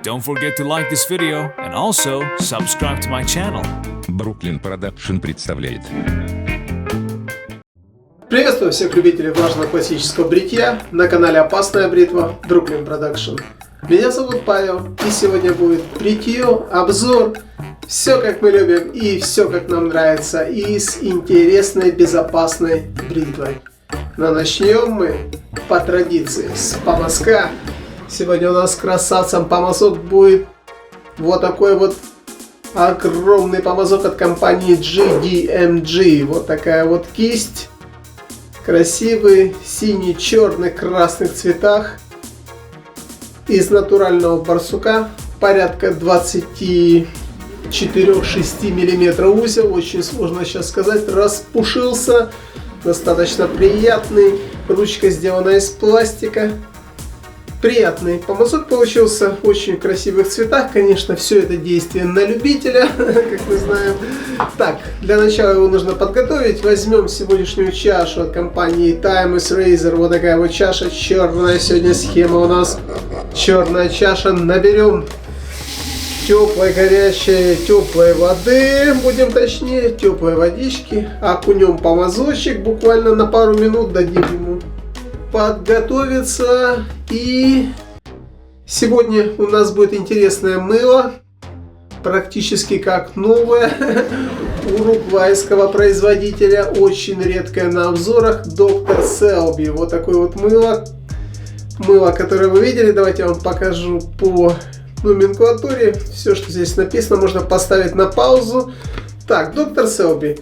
Don't forget to like this video and also subscribe to my channel. Brooklyn Production представляет. Приветствую всех любителей влажного классического бритья на канале Опасная бритва Brooklyn Production. Меня зовут Павел, и сегодня будет бритье, обзор, все как мы любим и все как нам нравится, и с интересной безопасной бритвой. Но начнем мы по традиции с помазка. Сегодня у нас красавцем помазок будет вот такой вот огромный помазок от компании GDMG. Вот такая вот кисть. Красивый синий, черный, красных цветах. Из натурального барсука. Порядка 24-6 мм узел. Очень сложно сейчас сказать. Распушился. Достаточно приятный. Ручка сделана из пластика. Приятный помазок получился, в очень красивых цветах. Конечно, все это действие на любителя, как мы знаем. Так, для начала его нужно подготовить. Возьмем сегодняшнюю чашу от компании Timeless Razor. Вот такая вот чаша черная. Сегодня схема у нас черная чаша. Наберем теплой, горячей, теплой воды, будем точнее, теплой водички. Окунем помазочек буквально на пару минут, дадим ему подготовиться. И сегодня у нас будет интересное мыло, практически как новое, уругвайского производителя, очень редкое на обзорах, Dr. Selby. Вот такое вот мыло, которое вы видели. Давайте я вам покажу по номенклатуре. Все, что здесь написано, можно поставить на паузу. Так, Dr. Selby.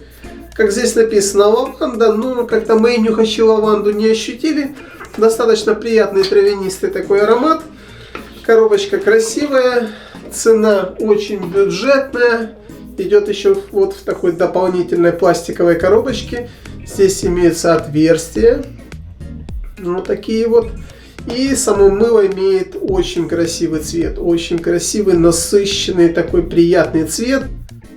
Как здесь написано, лаванда, но как-то мои нюхачи лаванду не ощутили. Достаточно приятный травянистый такой аромат. Коробочка красивая, цена очень бюджетная. Идет еще вот в такой дополнительной пластиковой коробочке. Здесь имеются отверстия. Вот такие вот. И само мыло имеет очень красивый цвет. Очень красивый, насыщенный, такой приятный цвет.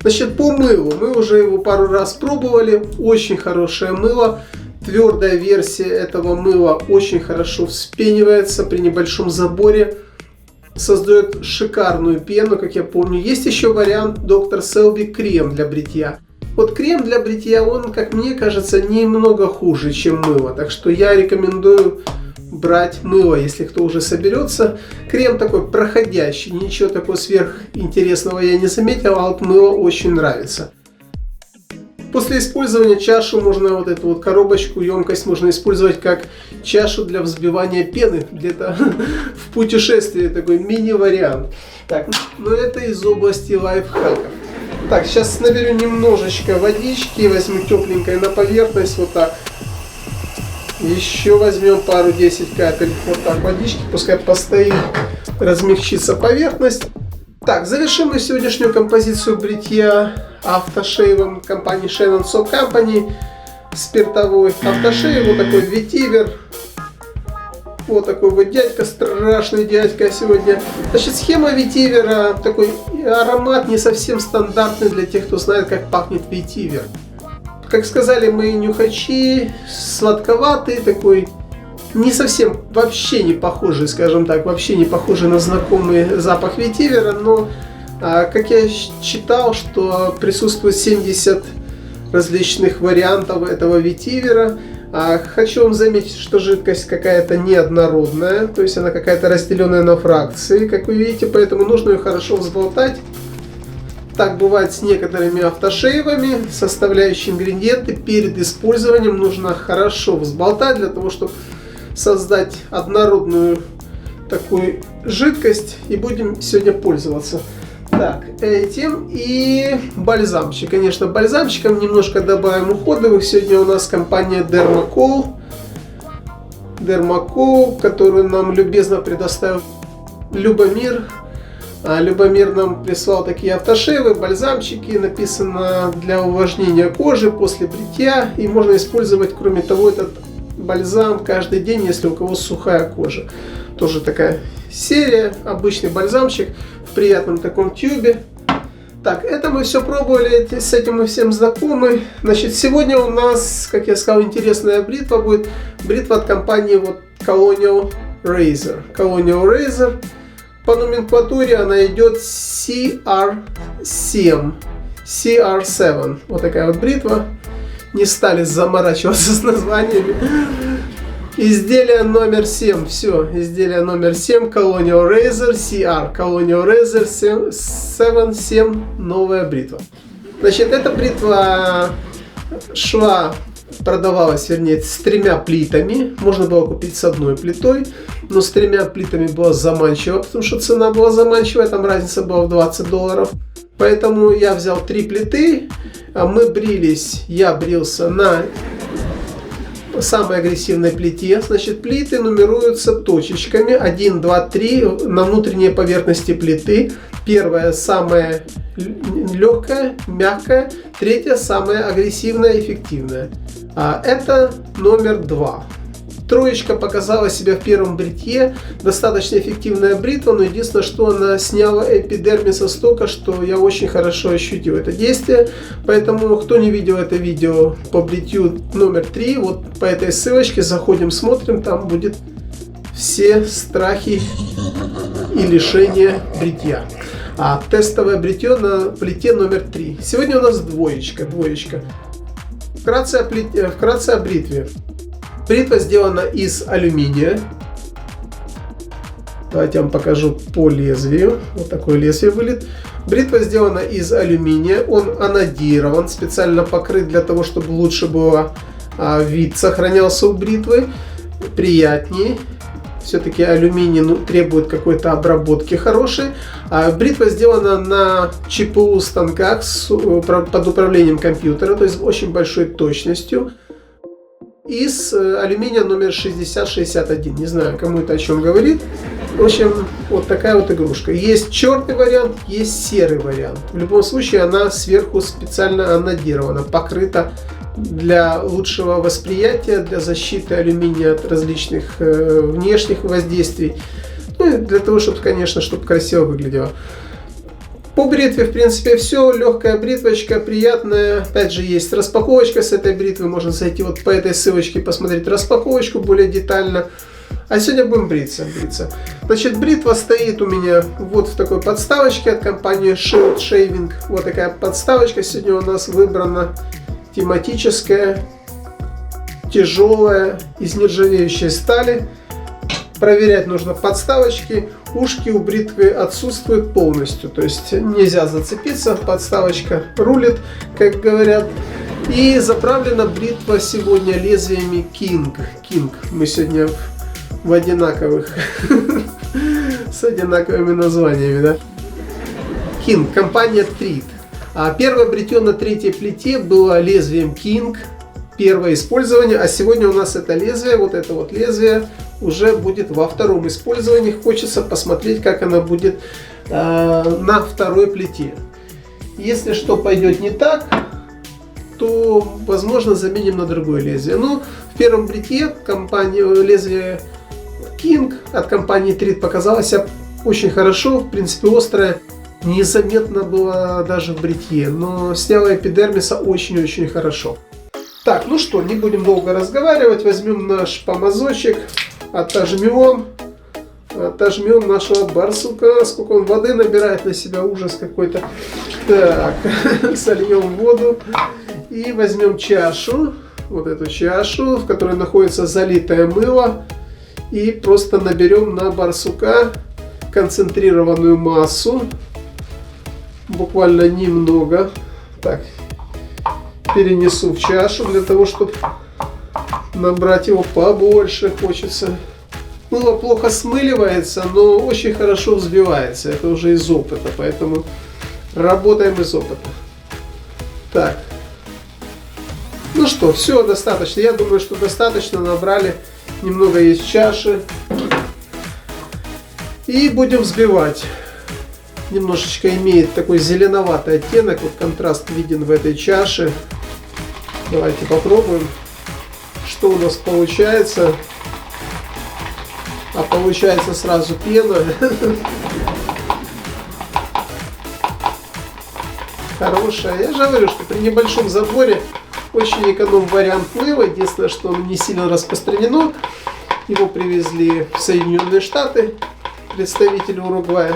Значит, по мылу. Мы уже его пару раз пробовали. Очень хорошее мыло. Твердая версия этого мыла очень хорошо вспенивается при небольшом заборе. Создает шикарную пену, как я помню. Есть еще вариант Dr. Selby крем для бритья. Вот крем для бритья, он, как мне кажется, немного хуже, чем мыло. Так что я рекомендую брать мыло, если кто уже соберется. Крем такой проходящий, ничего такого сверхинтересного я не заметил, а вот мыло очень нравится. После использования чашу можно, вот эту вот коробочку, емкость можно использовать как чашу для взбивания пены, где-то в путешествии, такой мини-вариант. Так, но это из области лайфхаков. Так, сейчас наберу немножечко водички, возьму тепленькой на поверхность, вот так. Еще возьмем пару-10 капель вот так водички, пускай постоит, размягчится поверхность. Так, завершим мы сегодняшнюю композицию бритья автошейвом компании Shannon Soap Company. Спиртовой автошейв, вот такой ветивер. Вот такой вот дядька, страшный дядька сегодня. Значит, схема ветивера, такой аромат не совсем стандартный для тех, кто знает, как пахнет ветивер. Как сказали мои нюхачи, сладковатый такой, не совсем, вообще не похожий, скажем так, вообще не похожий на знакомый запах ветивера, но, как я читал, что присутствует 70 различных вариантов этого ветивера. Хочу вам заметить, что жидкость какая-то неоднородная, то есть она какая-то разделенная на фракции, как вы видите, поэтому нужно ее хорошо взболтать. Так бывает с некоторыми автошейвами. Составляющие ингредиенты перед использованием нужно хорошо взболтать, для того, чтобы создать однородную такую жидкость. И будем сегодня пользоваться так этим и бальзамчик. Конечно, бальзамчиком немножко добавим уходовых. Сегодня у нас компания Dermacol, которую нам любезно предоставил Любомир. Любомир нам прислал такие автошейвы, бальзамчики, написано для увлажнения кожи после бритья. И можно использовать, кроме того, этот бальзам каждый день, если у кого сухая кожа. Тоже такая серия, обычный бальзамчик в приятном таком тюбе. Так, это мы все пробовали, с этим мы всем знакомы. Значит, сегодня у нас, как я сказал, интересная бритва будет. Бритва от компании вот Colonial Razor. По номенклатуре она идет CR7. CR7. Вот такая вот бритва. Не стали заморачиваться с названиями. Изделие номер 7. Все. Изделие номер 7. Colonial Razor CR. Colonial Razor 7. Новая бритва. Значит, эта бритва продавалась, вернее, с 3 плитами. Можно было купить с 1 плитой, но с 3 плитами было заманчиво, потому что цена была заманчивая, там разница была в $20. Поэтому я взял 3 плиты, мы брились, я брился на самой агрессивной плите. Значит, плиты нумеруются точечками 1, 2, 3 на внутренней поверхности плиты. Первая самая легкая, мягкая, третья самая агрессивная, эффективная. Это номер 2. Троечка показала себя в первом бритье. Достаточно эффективная бритва, но единственное, что она сняла эпидермиса столько, что я очень хорошо ощутил это действие. Поэтому, кто не видел это видео по бритью номер 3, вот по этой ссылочке заходим, смотрим, там будет все страхи и лишения бритья. Тестовое бритье на плите номер 3. Сегодня у нас двоечка. Вкратце о бритве. Бритва сделана из алюминия. Давайте я вам покажу по лезвию. Вот такое лезвие вылет. Бритва сделана из алюминия. Он анодирован, специально покрыт для того, чтобы лучше было вид сохранялся у бритвы. Приятнее. Все-таки алюминий требует какой-то обработки хорошей. Бритва сделана на ЧПУ станках под управлением компьютера, то есть с очень большой точностью. Из алюминия номер 6061. Не знаю, кому это о чем говорит. В общем, вот такая вот игрушка. Есть черный вариант, есть серый вариант. В любом случае, она сверху специально анодирована, покрыта для лучшего восприятия, для защиты алюминия от различных внешних воздействий. Ну и для того, чтобы, конечно, чтобы красиво выглядело. По бритве, в принципе, все. Легкая бритвочка, приятная. Опять же, есть распаковочка с этой бритвы. Можно зайти вот по этой ссылочке и посмотреть распаковочку более детально. А сегодня будем бриться. Значит, бритва стоит у меня вот в такой подставочке от компании Shield Shaving. Вот такая подставочка сегодня у нас выбрана. Тематическая, тяжелая, из нержавеющей стали. Проверять нужно подставочки. Ушки у бритвы отсутствуют полностью. То есть нельзя зацепиться. Подставочка рулит, как говорят. И заправлена бритва сегодня лезвиями King. Мы сегодня в одинаковых с одинаковыми названиями, да? King, компания Treat. Первое бритье на 3-й плите было лезвием King. Первое использование. А сегодня у нас это лезвие, вот это вот лезвие, уже будет во втором использовании. Хочется посмотреть, как она будет на второй плите. Если что пойдет не так, то, возможно, заменим на другое лезвие. Но в первом бритье лезвие King от компании Treat показалось себя очень хорошо. В принципе, острое. Незаметно было даже в бритье, но сняло эпидермиса очень-очень хорошо. Так, ну что, не будем долго разговаривать. Возьмем наш помазочек, отожмем нашего барсука. Сколько он воды набирает на себя, ужас какой-то. Так, сольем воду и возьмем чашу, вот эту чашу, в которой находится залитое мыло, и просто наберем на барсука концентрированную массу. Буквально немного. Так, перенесу в чашу для того, чтобы набрать его побольше. Хочется. Мыло плохо смыливается, но очень хорошо взбивается. Это уже из опыта, поэтому работаем из опыта. Так. Ну что, все достаточно. Я думаю, что достаточно. Набрали. Немного есть чаши. И будем взбивать. Немножечко имеет такой зеленоватый оттенок. Вот контраст виден в этой чаше. Давайте попробуем, что у нас получается. А получается сразу пена. Хорошая. Я же говорю, что при небольшом заборе очень эконом вариант мыла. Единственное, что он не сильно распространено. Его привезли в Соединенные Штаты. представители Уругвая,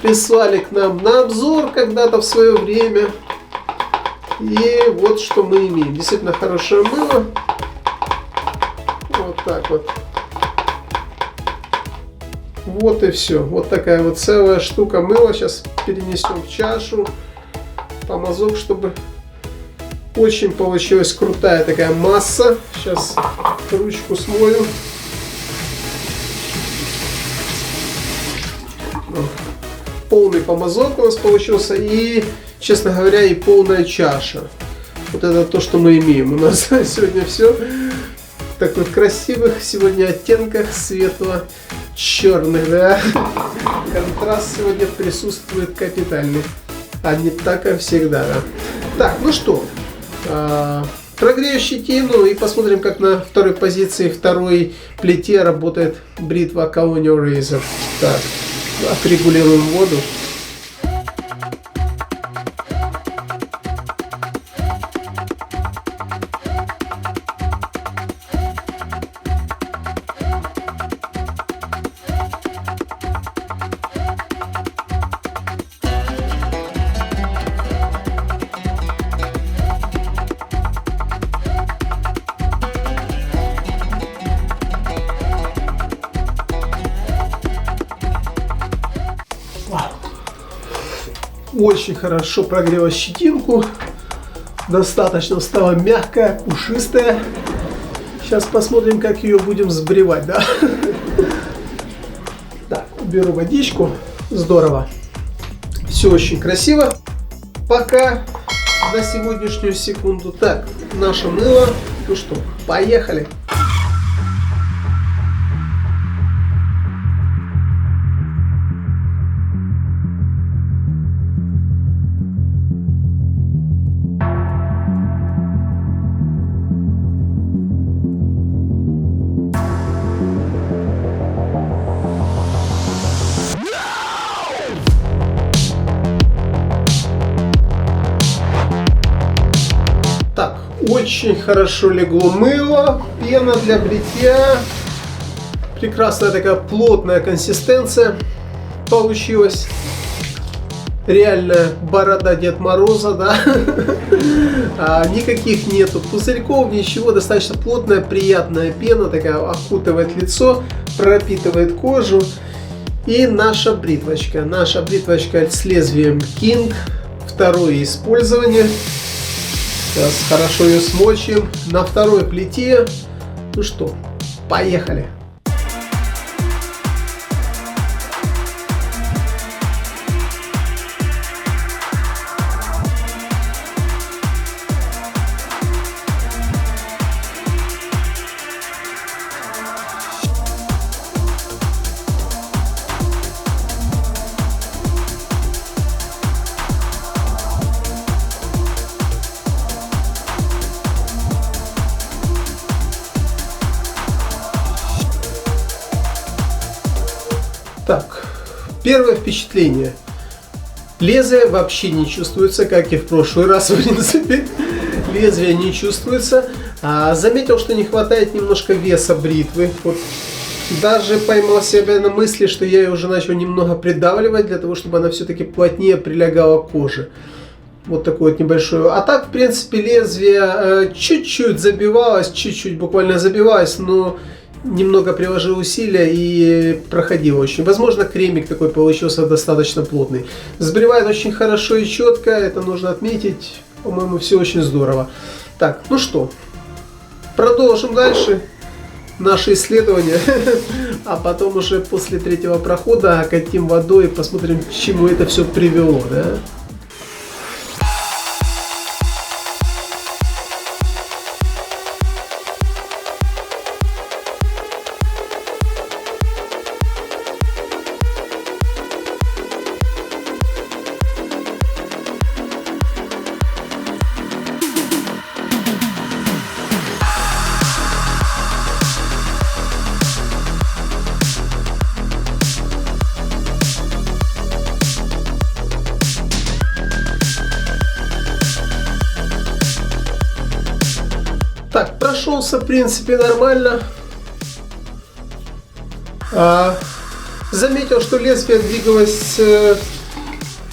прислали к нам на обзор когда-то в свое время. И вот что мы имеем. Действительно хорошее мыло. Вот так вот. Вот и все. Вот такая вот целая штука мыла. Сейчас перенесем в чашу. Помазок, чтобы очень получилась крутая такая масса. Сейчас ручку смою. Полный помазок у нас получился. И, честно говоря, и полная чаша. Вот это то, что мы имеем. У нас сегодня все в таких красивых сегодня оттенках светло-черных. Да? Контраст сегодня присутствует капитальный. А не так, как всегда. Да? Так, ну что. Прогрею щетину и посмотрим, как на второй позиции, второй плите работает бритва Colonial Razor. Так, отрегулируем воду. Очень хорошо прогрела щетинку. Достаточно стала мягкая, пушистая. Сейчас посмотрим, как ее будем сбривать, да? Так, уберу водичку. Здорово. Все очень красиво. Пока на сегодняшнюю секунду. Так, наше мыло. Ну что, поехали. Очень хорошо легло мыло, пена для бритья. Прекрасная такая плотная консистенция получилась. Реальная борода Дед Мороза, да? Никаких нету пузырьков, ничего. Достаточно плотная, приятная пена, такая окутывает лицо, пропитывает кожу. И наша бритвочка. Наша бритвочка с лезвием King. Второе использование. Сейчас хорошо ее смочим на второй плите. Ну что, поехали. Так, первое впечатление. Лезвие вообще не чувствуется, как и в прошлый раз, в принципе. Лезвие не чувствуется. Заметил, что не хватает немножко веса бритвы. Вот. Даже поймал себя на мысли, что я ее уже начал немного придавливать, для того, чтобы она все-таки плотнее прилегала к коже. Вот такое вот небольшое. А так, в принципе, лезвие чуть-чуть забивалось, чуть-чуть буквально забивалось, но немного приложил усилия и проходил очень. Возможно, кремик такой получился достаточно плотный. Сбривает очень хорошо и четко, это нужно отметить. По-моему, все очень здорово. Так, ну что, продолжим дальше наше исследование. А потом уже после третьего прохода окатим водой и посмотрим, к чему это все привело, да? Так, прошелся, в принципе, нормально. Заметил, что лезвие двигалось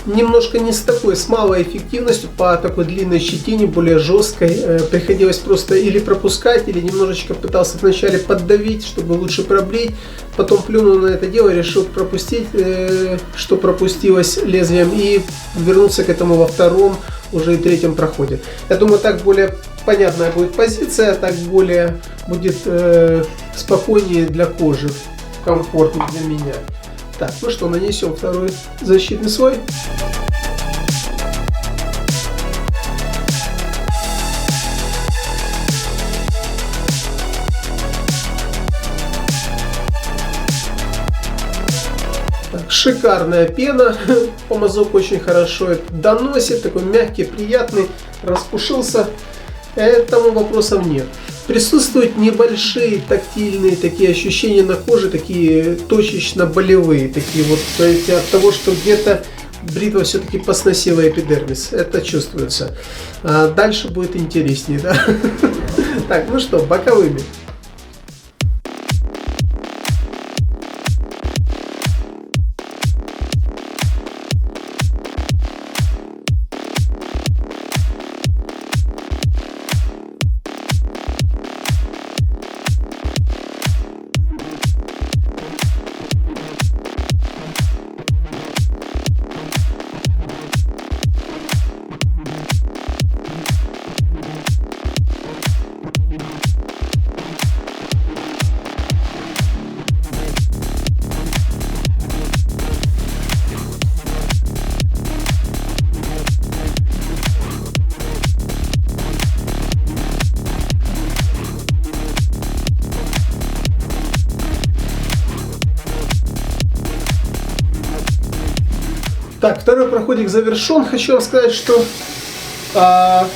немножко не с малой эффективностью, по такой длинной щетине, более жесткой. Приходилось просто или пропускать, или немножечко пытался вначале поддавить, чтобы лучше пробрить. Потом плюнул на это дело, решил пропустить, что пропустилось лезвием, и вернуться к этому во втором, уже и третьем проходе. Я думаю, так более понятная будет позиция, так более будет спокойнее для кожи, комфортнее для меня. Так, ну что, нанесем второй защитный слой. Так, шикарная пена, помазок очень хорошо это доносит, такой мягкий, приятный, распушился, этому вопросов нет. Присутствуют небольшие тактильные такие ощущения на коже, такие точечно-болевые, такие вот от того, что где-то бритва все-таки посносила эпидермис. Это чувствуется. А дальше будет интереснее, да? Так, ну что, боковыми. Так, второй проходик завершен. Хочу вам сказать, что на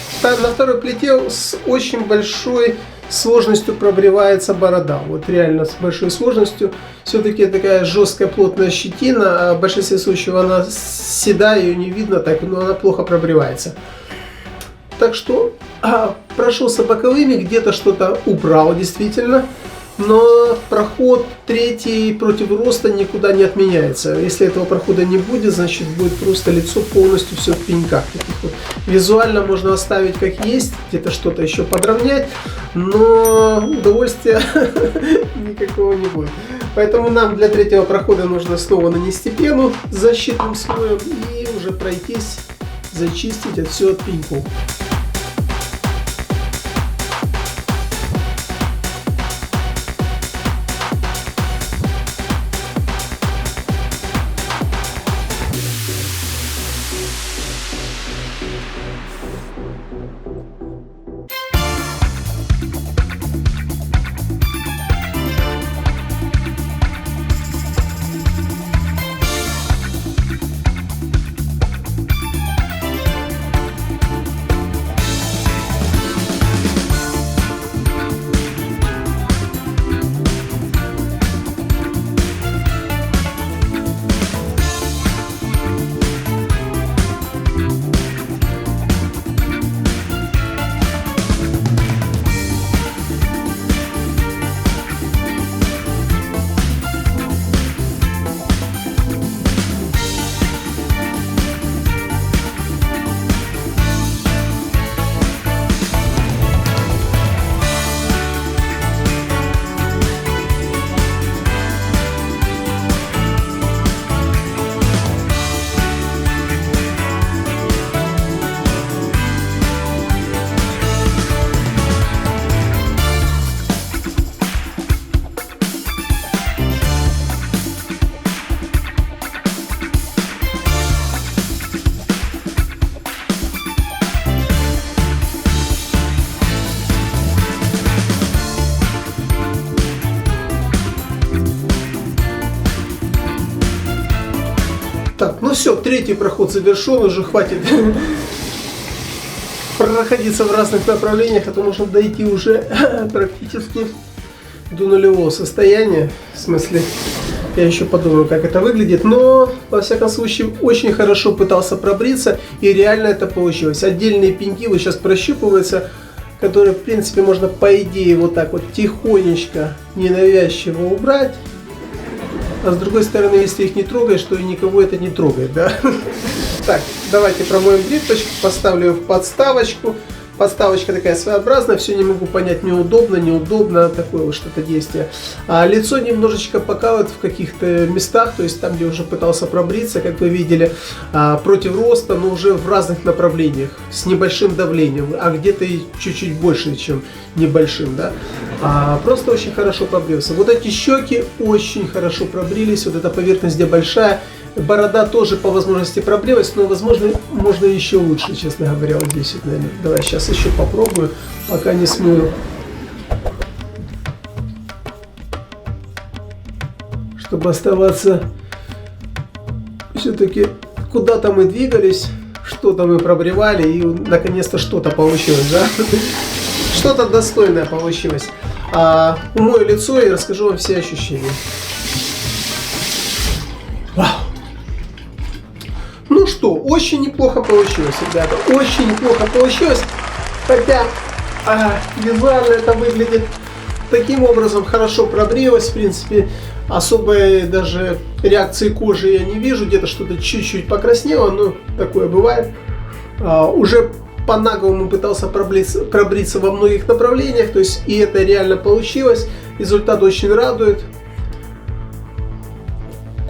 второй плите с очень большой сложностью пробривается борода. Вот реально с большой сложностью. Все-таки такая жесткая плотная щетина, а в большинстве случаев она седая, ее не видно, так, но она плохо пробривается. Так что прошелся боковыми, где-то что-то убрал действительно. Но проход третий против роста никуда не отменяется. Если этого прохода не будет, значит будет просто лицо полностью все в пеньках. Вот. Визуально можно оставить как есть, где-то что-то еще подровнять, но удовольствия никакого не будет. Поэтому нам для третьего прохода нужно снова нанести пену с защитным слоем и уже пройтись, зачистить все от пеньков. Так, ну все, третий проход завершен, уже хватит проходиться в разных направлениях, а то можно дойти уже практически до нулевого состояния. В смысле, я еще подумаю, как это выглядит, но, во всяком случае, очень хорошо пытался пробриться, и реально это получилось. Отдельные пеньки вот сейчас прощупываются, которые, в принципе, можно, по идее, вот так вот тихонечко, ненавязчиво убрать. А с другой стороны, если их не трогаешь, то и никого это не трогает, да? Так, давайте промоем бритвочку, поставлю ее в подставочку. Подставочка такая своеобразная, все не могу понять, неудобно, такое вот что-то действие. А лицо немножечко покалывает в каких-то местах, то есть там, где уже пытался пробриться, как вы видели, против роста, но уже в разных направлениях, с небольшим давлением, а где-то и чуть-чуть больше, чем небольшим, да. Просто очень хорошо пробрился. Вот эти щеки очень хорошо пробрились, вот эта поверхность где большая. Борода тоже по возможности пробрилась, но возможно можно еще лучше, честно говоря, вот здесь вот, наверное. Давай сейчас еще попробую, пока не смою. Чтобы оставаться все-таки куда-то мы двигались, что-то мы пробревали и наконец-то что-то получилось, да? Что-то достойное получилось. Умою лицо и расскажу вам все ощущения. Вау! Ну что, очень неплохо получилось, ребята, очень неплохо получилось, хотя визуально это выглядит таким образом, хорошо пробрилось, в принципе, особой даже реакции кожи я не вижу, где-то что-то чуть-чуть покраснело, но такое бывает. Уже по-наглому пытался пробриться во многих направлениях, то есть и это реально получилось, результат очень радует.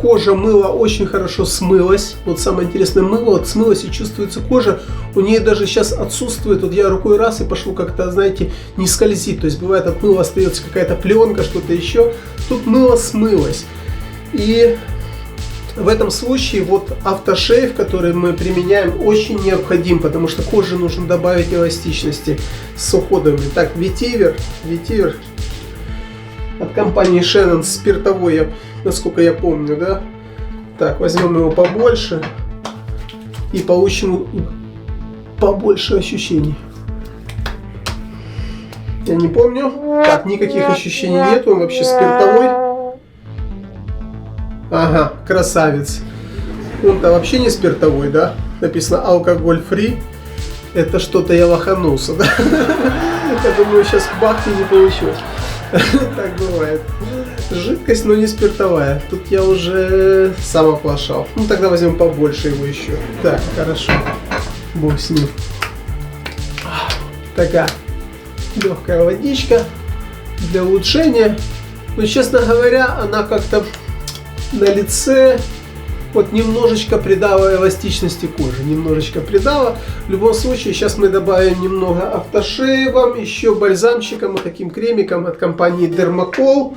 Кожа мыла очень хорошо смылась. Вот самое интересное, мыло вот смылось и чувствуется кожа. У нее даже сейчас отсутствует. Вот я рукой раз и пошло как-то, знаете, не скользит. То есть бывает от мыла остается какая-то пленка, что-то еще. Тут мыло смылось. И в этом случае вот автошейв, который мы применяем, очень необходим, потому что коже нужно добавить эластичности с уходами. Так, ветивер от компании Shannon, спиртовой, насколько я помню, да? Так, возьмем его побольше и получим побольше ощущений. Я не помню. Так, никаких ощущений нет, он вообще спиртовой. Ага, красавец. Он-то вообще не спиртовой, да? Написано алкоголь фри. Это что-то я лоханулся, да? Я думаю, сейчас бахти не получилось. Так бывает. Жидкость, но не спиртовая. Тут я уже сам оплошал. Ну тогда возьмем побольше его еще. Так, хорошо. Бог с ним. Такая легкая водичка для улучшения. Но, честно говоря, она как-то на лице вот немножечко придала эластичности кожи. Немножечко придала. В любом случае, сейчас мы добавим немного автошейвом, еще бальзамчиком, вот таким кремиком от компании Dermacol.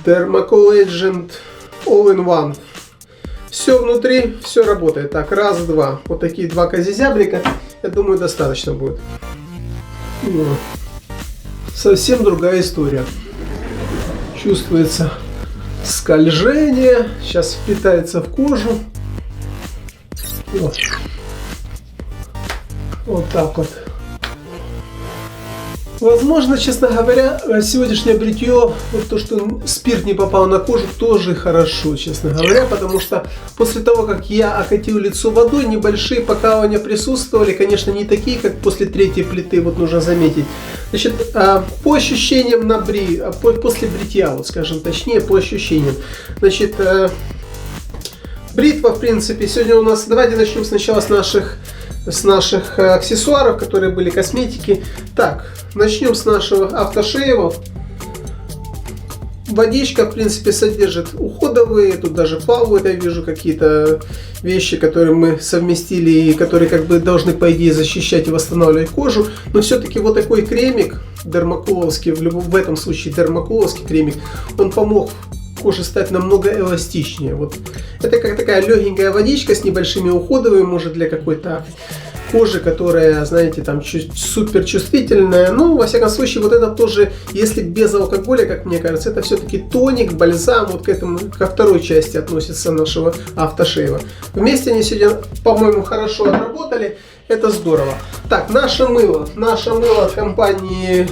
Dermacol Agent All-in-One. Все внутри, все работает. Так, раз, два. Вот такие два козизябрика. Я думаю, достаточно будет. Совсем другая история. Чувствуется скольжение. Сейчас впитается в кожу. Вот. Вот так вот. Возможно, честно говоря, сегодняшнее бритье, вот то, что спирт не попал на кожу, тоже хорошо, честно говоря, потому что после того, как я окатил лицо водой, небольшие покалывания присутствовали, конечно, не такие, как после третьей плиты, вот нужно заметить. Значит, по ощущениям после бритья, вот скажем точнее, по ощущениям. Значит, бритва, в принципе, сегодня у нас, давайте начнем сначала с наших аксессуаров, которые были косметики. Так, начнем с нашего автошейва. Водичка, в принципе, содержит уходовые, тут даже плавают, я вижу какие-то вещи, которые мы совместили и которые как бы должны, по идее, защищать и восстанавливать кожу. Но все-таки вот такой кремик, дермаколовский, в этом случае дермаколовский кремик, он помог коже стать намного эластичнее. Вот. Это как такая легенькая водичка с небольшими уходовыми, может для какой-то кожи, которая, знаете, там супер чувствительная. Ну, во всяком случае, вот это тоже, если без алкоголя, как мне кажется, это все-таки тоник, бальзам, вот к этому, ко второй части относится нашего автошейва. Вместе они сегодня, по-моему, хорошо отработали. Это здорово. Так, наше мыло от компании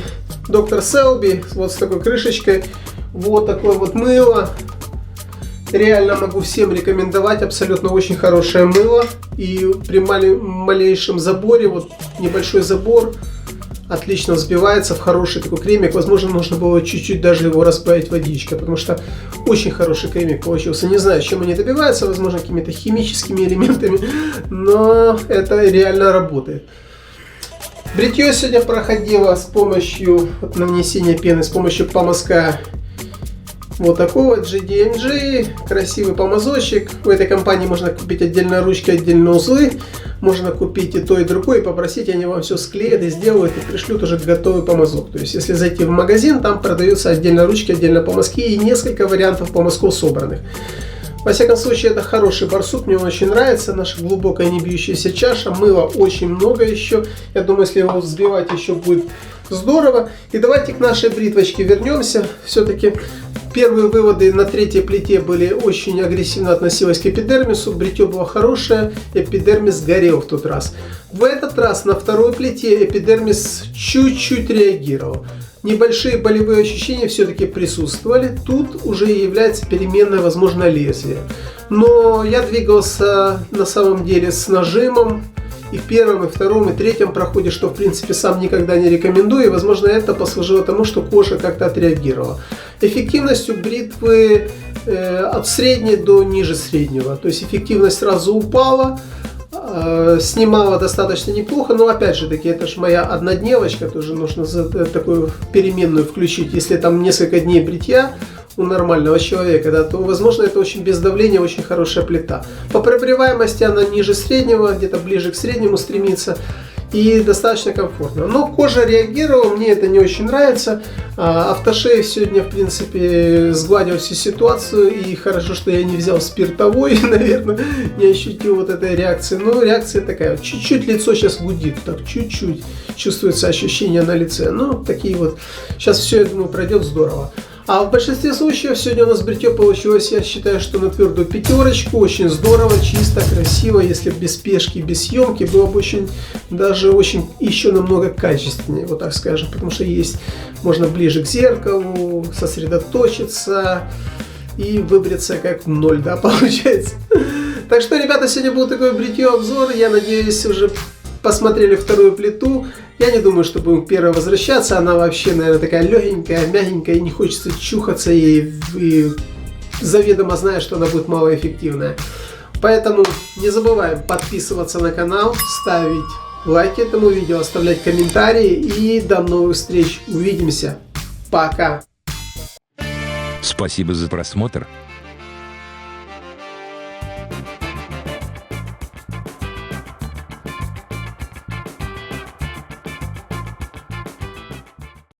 Dr. Selby, вот с такой крышечкой. Вот такое вот мыло. Реально могу всем рекомендовать. Абсолютно очень хорошее мыло. И при малейшем заборе, вот небольшой забор, отлично взбивается в хороший такой кремик. Возможно, нужно было чуть-чуть даже его разбавить водичкой, потому что очень хороший кремик получился. Не знаю, чем они добиваются, возможно, какими-то химическими элементами, но это реально работает. Бритье сегодня проходило с помощью нанесения пены, с помощью помазка вот такого GDMG, красивый помазочек. В этой компании можно купить отдельно ручки, отдельно узлы. Можно купить и то, и другое, и попросить, они вам все склеят и сделают, и пришлют уже готовый помазок. То есть, если зайти в магазин, там продаются отдельно ручки, отдельно помазки и несколько вариантов помазков собранных. Во всяком случае, это хороший барсук, мне он очень нравится. Наша глубокая не бьющаяся чаша, мыла очень много еще. Я думаю, если его взбивать, еще будет здорово. И давайте к нашей бритвочке вернемся. Все-таки первые выводы на третьей плите были очень агрессивно относилась к эпидермису. Бритье было хорошее, эпидермис горел в тот раз. В этот раз на второй плите эпидермис чуть-чуть реагировал. Небольшие болевые ощущения все-таки присутствовали. Тут уже является переменное, возможно, лезвие. Но я двигался на самом деле с нажимом. И в первом, и втором, и третьем проходе, что в принципе сам никогда не рекомендую. И возможно это послужило тому, что кожа как-то отреагировала. Эффективность у бритвы от средней до ниже среднего. То есть эффективность сразу упала. Снимала достаточно неплохо, но опять же таки, это же моя однодневочка, тоже нужно такую переменную включить. Если там несколько дней бритья у нормального человека, да, то возможно это очень без давления, очень хорошая плита. По пробиваемости она ниже среднего, где-то ближе к среднему стремится. И достаточно комфортно. Но кожа реагировала, мне это не очень нравится. Автошейв сегодня, в принципе, сгладил всю ситуацию. И хорошо, что я не взял спиртовой, наверное, не ощутил вот этой реакции. Но реакция такая. Чуть-чуть лицо сейчас гудит. Так, чуть-чуть чувствуется ощущение на лице. Ну, такие вот. Сейчас все, я думаю, пройдет здорово. А в большинстве случаев сегодня у нас бритье получилось, я считаю, что на твердую пятерочку. Очень здорово, чисто, красиво. Если без спешки, без съемки, было бы очень, даже очень еще намного качественнее, вот так скажем. Потому что есть, можно ближе к зеркалу, сосредоточиться и выбриться как в ноль, да, получается. Так что, ребята, сегодня был такой бритье обзор. Я надеюсь, уже посмотрели вторую плиту. Я не думаю, что будем к первой возвращаться. Она вообще, наверное, такая легенькая, мягенькая. И не хочется чухаться ей. И заведомо знаю, что она будет малоэффективная. Поэтому не забываем подписываться на канал, ставить лайки этому видео, оставлять комментарии. И до новых встреч. Увидимся. Пока. Спасибо за просмотр.